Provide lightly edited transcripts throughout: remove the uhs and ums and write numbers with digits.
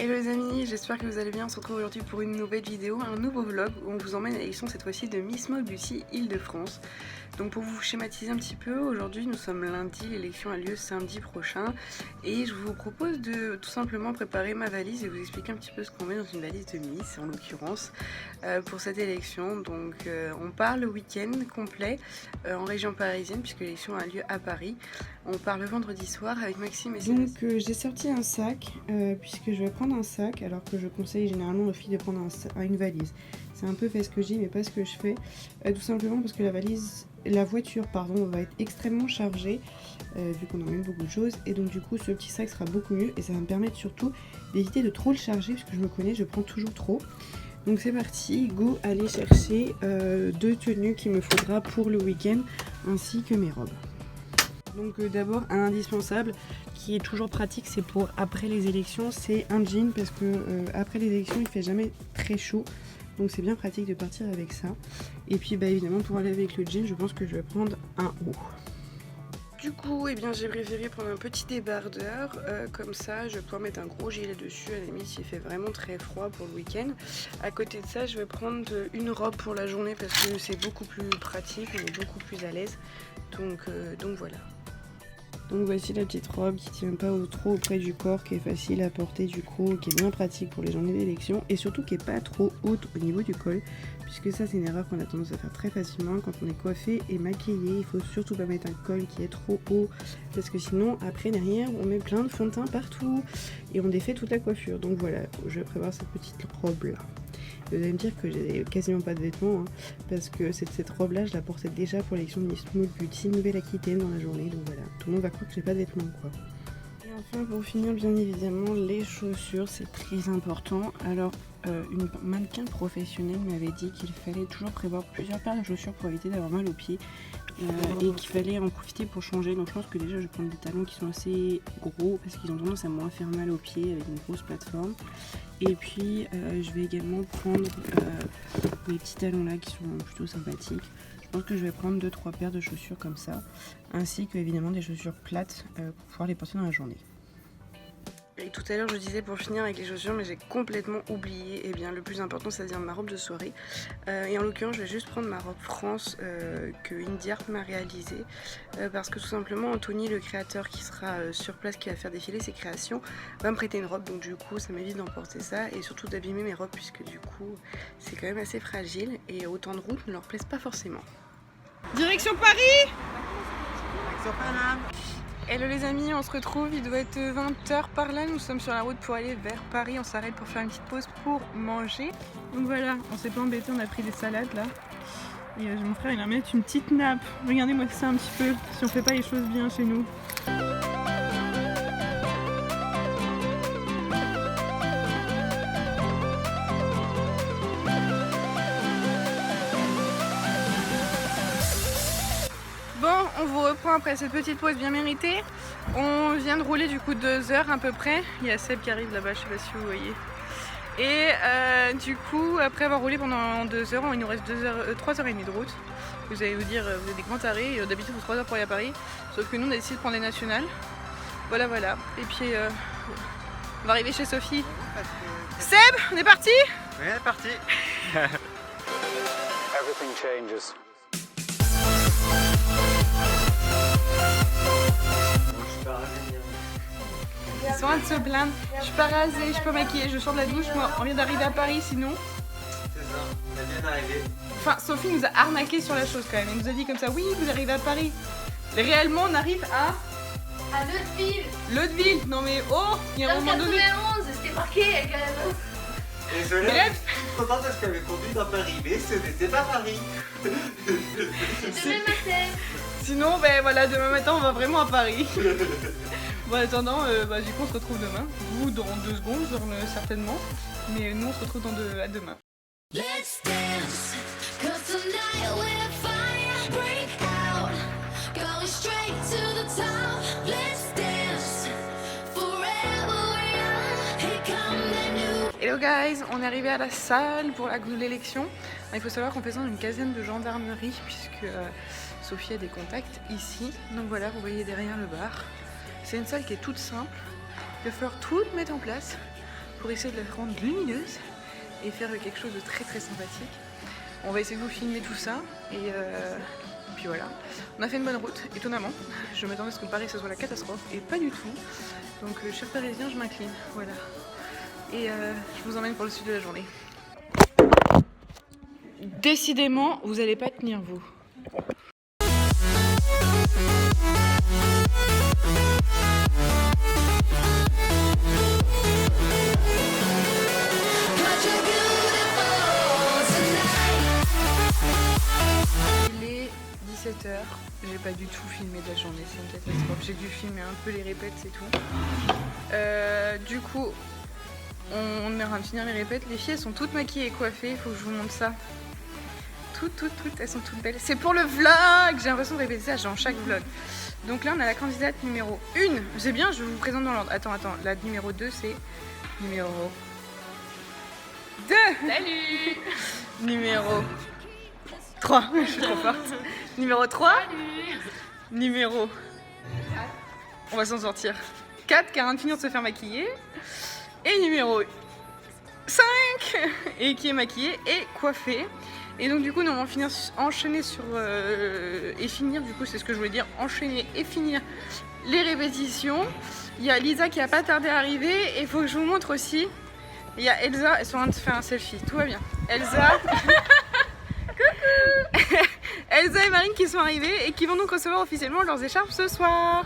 Hello les amis, j'espère que vous allez bien. On se retrouve aujourd'hui pour une nouvelle vidéo, un nouveau vlog où on vous emmène à l'élection cette fois-ci de Miss Mode Beauty Île-de-France. Donc pour vous schématiser un petit peu, aujourd'hui nous sommes lundi, l'élection a lieu samedi prochain et je vous propose de tout simplement préparer ma valise et vous expliquer un petit peu ce qu'on met dans une valise de Miss en l'occurrence pour cette élection. Donc on part le week-end complet en région parisienne puisque l'élection a lieu à Paris. On part le vendredi soir avec Maxime et Sébastien. Donc j'ai sorti un sac puisque je vais prendre un sac alors que je conseille généralement aux filles de prendre une valise. C'est un peu fait ce que je dis mais pas ce que je fais, tout simplement parce que la voiture va être extrêmement chargée vu qu'on emmène beaucoup de choses et donc du coup ce petit sac sera beaucoup mieux et ça va me permettre surtout d'éviter de trop le charger puisque je me connais, je prends toujours trop. Donc c'est parti, go aller chercher deux tenues qu'il me faudra pour le week-end ainsi que mes robes. Donc d'abord un indispensable qui est toujours pratique, c'est pour après les élections, c'est un jean parce que après les élections il fait jamais très chaud. Donc c'est bien pratique de partir avec ça. Et puis évidemment pour aller avec le jean, je pense que je vais prendre un haut. Du coup, j'ai préféré prendre un petit débardeur, comme ça je vais pouvoir mettre un gros gilet dessus, à la limite s'il fait vraiment très froid pour le week-end. À côté de ça, je vais prendre une robe pour la journée parce que c'est beaucoup plus pratique, on est beaucoup plus à l'aise. Donc voilà. Donc voici la petite robe qui tient pas trop auprès du corps, qui est facile à porter du coup, qui est bien pratique pour les journées d'élection et surtout qui est pas trop haute au niveau du col, puisque ça c'est une erreur qu'on a tendance à faire très facilement quand on est coiffé et maquillé. Il faut surtout pas mettre un col qui est trop haut parce que sinon après derrière on met plein de fond de teint partout et on défait toute la coiffure. Donc voilà, je vais prévoir cette petite robe là. Vous allez me dire que j'ai quasiment pas de vêtements parce que cette robe là je la portais déjà pour l'élection de Miss Mode Beauty Nouvelle-Aquitaine dans la journée, donc voilà, tout le monde va croire que j'ai pas de vêtements quoi. Et enfin pour finir bien évidemment les chaussures, c'est très important. Alors une mannequin professionnelle m'avait dit qu'il fallait toujours prévoir plusieurs paires de chaussures pour éviter d'avoir mal aux pieds et qu'il fallait en profiter pour changer. Donc je pense que déjà je vais prendre des talons qui sont assez gros parce qu'ils ont tendance à moins faire mal aux pieds avec une grosse plateforme. Et puis je vais également prendre les petits talons là qui sont plutôt sympathiques. Je pense que je vais prendre 2-3 paires de chaussures comme ça, ainsi que évidemment des chaussures plates pour pouvoir les porter dans la journée. Et tout à l'heure je disais pour finir avec les chaussures, mais j'ai complètement oublié le plus important, c'est-à-dire ma robe de soirée. Et en l'occurrence je vais juste prendre ma robe France que Indie Art m'a réalisée parce que tout simplement Anthony, le créateur qui sera sur place, qui va faire défiler ses créations, va me prêter une robe, donc du coup ça m'évite d'emporter ça et surtout d'abîmer mes robes puisque du coup c'est quand même assez fragile et autant de routes ne leur plaisent pas forcément. Direction Paris! Direction Paname! Hello les amis, on se retrouve, il doit être 20h par là, nous sommes sur la route pour aller vers Paris, on s'arrête pour faire une petite pause pour manger. Donc voilà, on s'est pas embêté, on a pris des salades là. Et mon frère il va mettre une petite nappe, regardez-moi ça un petit peu, si on fait pas les choses bien chez nous. Bon, on vous reprend après cette petite pause bien méritée. On vient de rouler du coup 2 heures à peu près. Il y a Seb qui arrive là-bas, je sais pas si vous voyez. Et du coup, après avoir roulé pendant 2 heures, il nous reste 3h30 de route. Vous allez vous dire, vous êtes des grands tarés, d'habitude il faut 3 heures pour aller à Paris. Sauf que nous on a décidé de prendre les nationales. Voilà. Et puis on va arriver chez Sophie. Seb, on est parti? Oui, on est parti. Everything changes. Ils sont en train de se plaindre. Je suis pas rasée, je suis pas maquillée, je sors de la douche. Moi, on vient d'arriver à Paris sinon. C'est ça, on est bien arrivé. Enfin, Sophie nous a arnaqué sur la chose quand même. Elle nous a dit comme ça, oui, vous arrivez à Paris. Mais réellement, on arrive à Leudeville. Leudeville. Non mais oh, il y a un moment donné. 91, c'était marqué avec Désolé, je suis contente parce qu'elle avait conduit dans Paris, mais ce n'était pas Paris. Demain matin. Sinon, voilà, demain matin, on va vraiment à Paris. Bon, en attendant, du coup, on se retrouve demain. Vous, dans 2 secondes, certainement. Mais nous, on se retrouve à demain. Let's dance, 'cause tonight we're fire break out, going straight to the top. Let's dance, forever young, here come the new. Hello guys, on est arrivé à la salle pour l'élection. Il faut savoir qu'on fait ça dans une caserne de gendarmerie puisque Sophie a des contacts ici. Donc voilà, vous voyez derrière le bar. C'est une salle qui est toute simple. Il va falloir tout mettre en place pour essayer de la rendre lumineuse et faire quelque chose de très très sympathique. On va essayer de vous filmer tout ça et puis voilà. On a fait une bonne route, étonnamment. Je m'attendais à ce que Paris ce soit la catastrophe et pas du tout. Donc chers Parisiens, je m'incline, voilà. Et je vous emmène pour le sud de la journée. Décidément, vous allez pas tenir vous. Il est 17h, j'ai pas du tout filmé de la journée, c'est une catastrophe. J'ai dû filmer un peu les répètes, c'est tout. Du coup, on est en train de finir les répètes. Les filles, elles sont toutes maquillées et coiffées, il faut que je vous montre ça. Toutes, elles sont toutes belles. C'est pour le vlog, j'ai l'impression de répéter ça dans chaque vlog. Donc là, on a la candidate numéro 1. C'est bien, je vous présente dans l'ordre. Attends, la numéro 2, c'est numéro 2. Salut. Numéro 3, je suis trop forte. Numéro 3. Salut. Numéro 4. On va s'en sortir. 4, qui a rien de finir de se faire maquiller. Et numéro 5, et qui est maquillée et coiffée. Et donc du coup, nous allons enchaîner sur... et finir, du coup, c'est ce que je voulais dire, enchaîner et finir les répétitions. Il y a Lisa qui a pas tardé à arriver. Et il faut que je vous montre aussi. Il y a Elsa, elles sont en train de faire un selfie. Tout va bien. Elsa... Coucou. Elsa et Marine qui sont arrivées et qui vont donc recevoir officiellement leurs écharpes ce soir.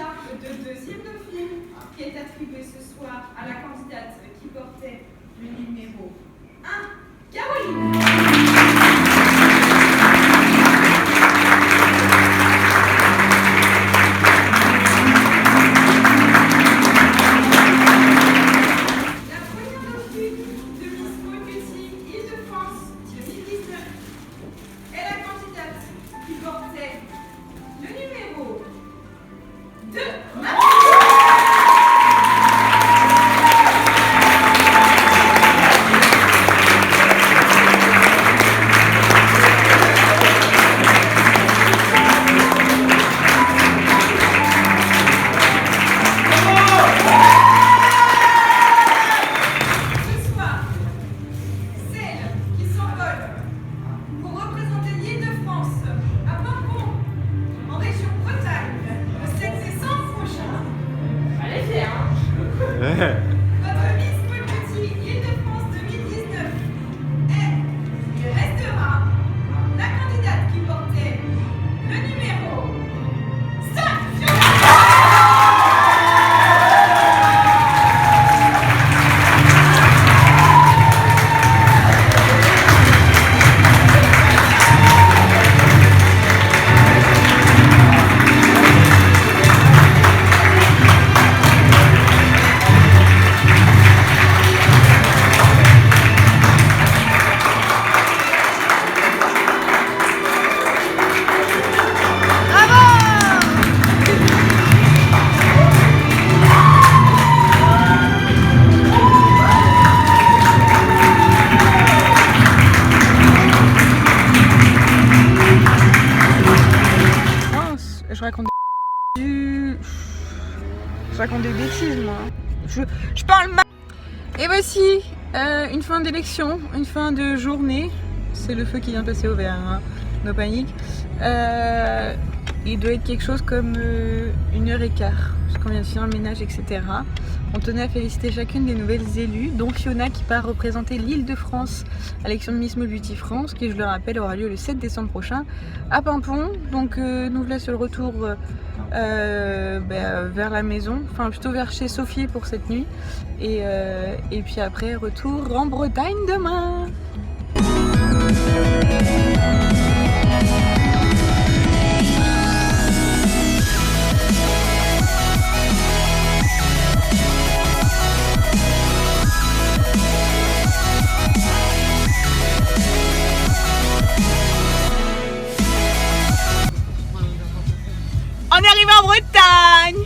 l'écharpe de deuxième dauphine qui est attribuée ce soir à la candidate qui portait le numéro 1, Caroline. Votre Miss Beauty Île-de-France 2019 est et restera la candidate qui portait le numéro 5. Je raconte des bêtises, moi. Je parle mal. Et voici une fin d'élection, une fin de journée. C'est le feu qui vient de passer au vert, hein. No panique. Il doit être quelque chose comme 1h15, parce qu'on vient de finir le ménage, etc. On tenait à féliciter chacune des nouvelles élues, dont Fiona qui part représenter l'Île-de-France à l'élection de Miss Beauty France, qui, je le rappelle, aura lieu le 7 décembre prochain à Paimpont. Donc nous voilà sur le retour vers la maison, enfin plutôt vers chez Sophie pour cette nuit. Et puis après, retour en Bretagne demain. On est arrivé en Bretagne!